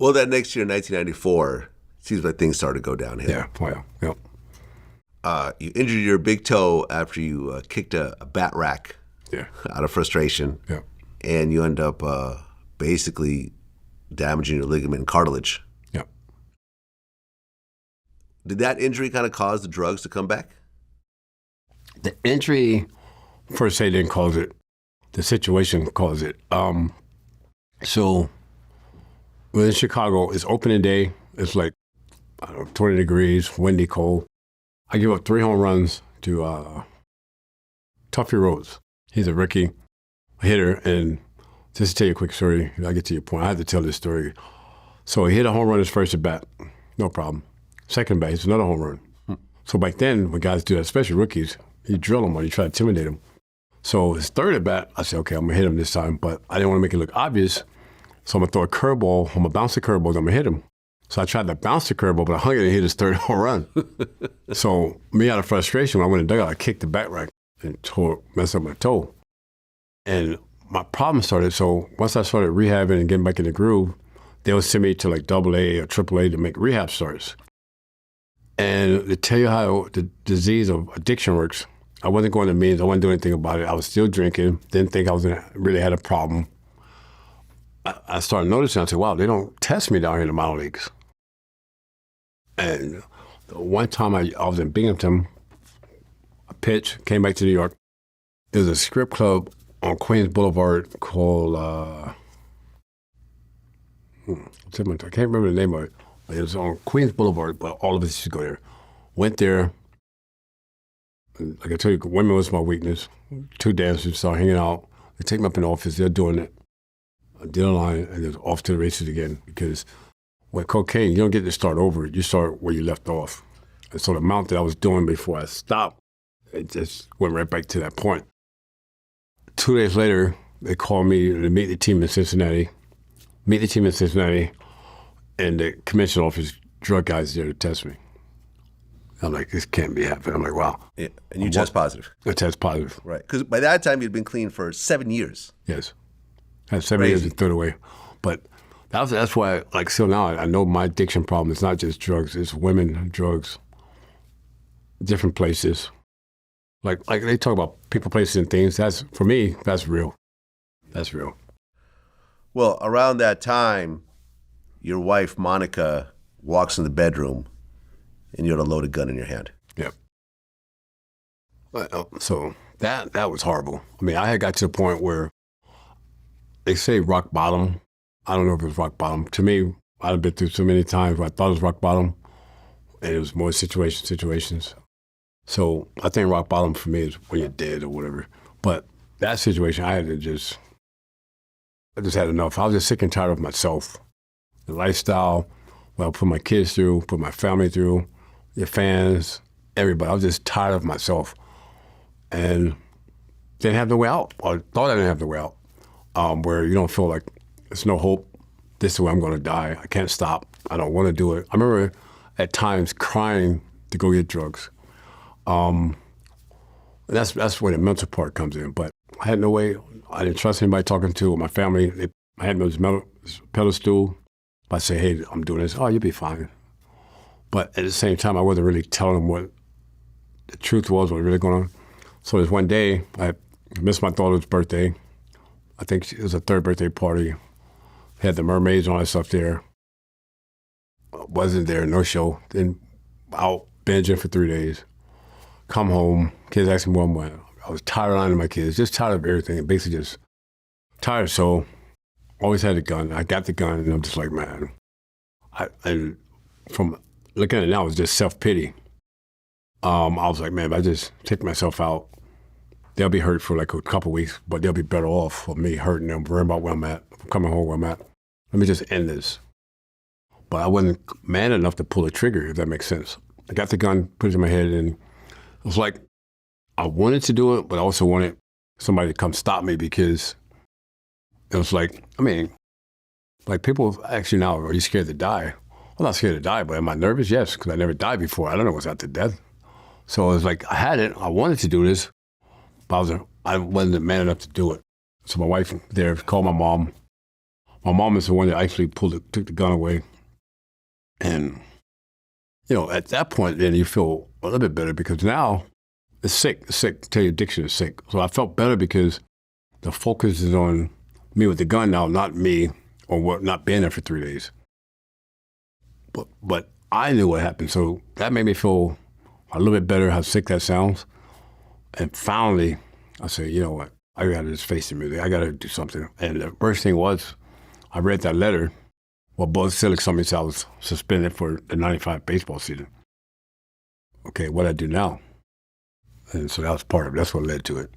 Well, that next year, 1994, seems like things started to go downhill. Yeah, well, yep. You injured your big toe after you kicked a bat rack out of frustration. Yeah. And you end up basically damaging your ligament and cartilage. Yeah. Did that injury kind of cause the drugs to come back? The injury, per se, didn't cause it. The situation caused it. So, we're in Chicago. It's opening day. It's like, I don't know, 20 degrees, windy, cold. I give up 3 home runs to Tuffy Rhodes. He's a rookie hitter, and just to tell you a quick story, I get to your point. I have to tell this story. So he hit a home run his first at bat, no problem. Second bat, it's another home run. So back then, when guys do that, especially rookies, you drill them or you try to intimidate them. So his third at bat, I said, okay, I'm gonna hit him this time, but I didn't want to make it look obvious. So I'm gonna throw a curveball, I'm gonna bounce the curveball, I'm gonna hit him. So I tried to bounce the curveball, but I hung it and hit his third home run. So me out of frustration, when I went in the dugout, I kicked the bat rack and messed up my toe. And my problem started, so once I started rehabbing and getting back in the groove, they would send me to like AA or AAA to make rehab starts. And to tell you how the disease of addiction works, I wasn't going to meetings, I wasn't doing anything about it. I was still drinking, didn't think I really had a problem. I started noticing, I said, wow, they don't test me down here in the minor leagues. And one time I was in Binghamton, I pitched, came back to New York. There's a strip club on Queens Boulevard called, I can't remember the name of it. It was on Queens Boulevard, but all of us used to go there. Went there. Like I tell you, women was my weakness. 2 dancers started hanging out. They take me up in the office, they're doing it. I did a line, and it's off to the races again. Because with cocaine, you don't get to start over. You start where you left off. And so the amount that I was doing before I stopped, it just went right back to that point. 2 days later, they called me to meet the team in Cincinnati. And the commission office drug guys there to test me. I'm like, this can't be happening. I'm like, wow. Yeah. And you test positive. I test positive. Right. Because by that time, you'd been clean for 7 years. Yes. I had 7 years and threw it away. But that's why, like, still now, I know my addiction problem is not just drugs. It's women, drugs, different places. Like they talk about people, places, and things. That's, for me, that's real. That's real. Well, around that time, your wife, Monica, walks in the bedroom and you had a loaded gun in your hand. Yep. So that was horrible. I mean, I had got to the point where they say rock bottom. I don't know if it was rock bottom. To me, I've been through so many times where I thought it was rock bottom, and it was more situations. So I think rock bottom for me is when you're dead or whatever. But that situation, I just had enough. I was just sick and tired of myself. The lifestyle, what I put my kids through, put my family through, your fans, everybody. I was just tired of myself and didn't have the way out, or thought I didn't have the way out, where you don't feel like there's no hope. This is where I'm going to die. I can't stop. I don't want to do it. I remember at times crying to go get drugs. That's where the mental part comes in. But I had no way. I didn't trust anybody talking to my family. I had this pedestal. I say, hey, I'm doing this. Oh, you'll be fine. But at the same time, I wasn't really telling them what the truth was, what was really going on. So there's one day, I missed my daughter's birthday. I think it was a 3rd birthday party. Had the mermaids and all that stuff there. Wasn't there, no show. Then out binging for 3 days. Come home, kids asked me where I'm at. I was tired of lying to my kids, just tired of everything, basically just tired. So always had a gun. I got the gun, and I'm just like, man. And from looking at it now, it's just self-pity. I was like, man, if I just take myself out, they'll be hurt for like a couple of weeks, but they'll be better off for me hurting them, worrying about where I'm at, coming home where I'm at. Let me just end this. But I wasn't man enough to pull the trigger, if that makes sense. I got the gun, put it in my head, and it was like, I wanted to do it, but I also wanted somebody to come stop me, because it was like, I mean, like people ask you now, are you scared to die? I'm not scared to die, but am I nervous? Yes, because I never died before. I don't know what's after death. So it was like, I had it, I wanted to do this, but I wasn't man enough to do it. So my wife there called my mom. My mom is the one that actually took the gun away. And, at that point, then you feel a little bit better because now it's sick. It's sick. I tell you, addiction is sick. So I felt better because the focus is on me with the gun now, not me or not being there for 3 days. But I knew what happened. So that made me feel a little bit better how sick that sounds. And finally, I said, you know what? I got to just face the music. I got to do something. And the worst thing was, I read that letter. Well, Bud Selig somebody said I was suspended for the 95 baseball season. Okay, what I do now? And so that was part of it. That's what led to it.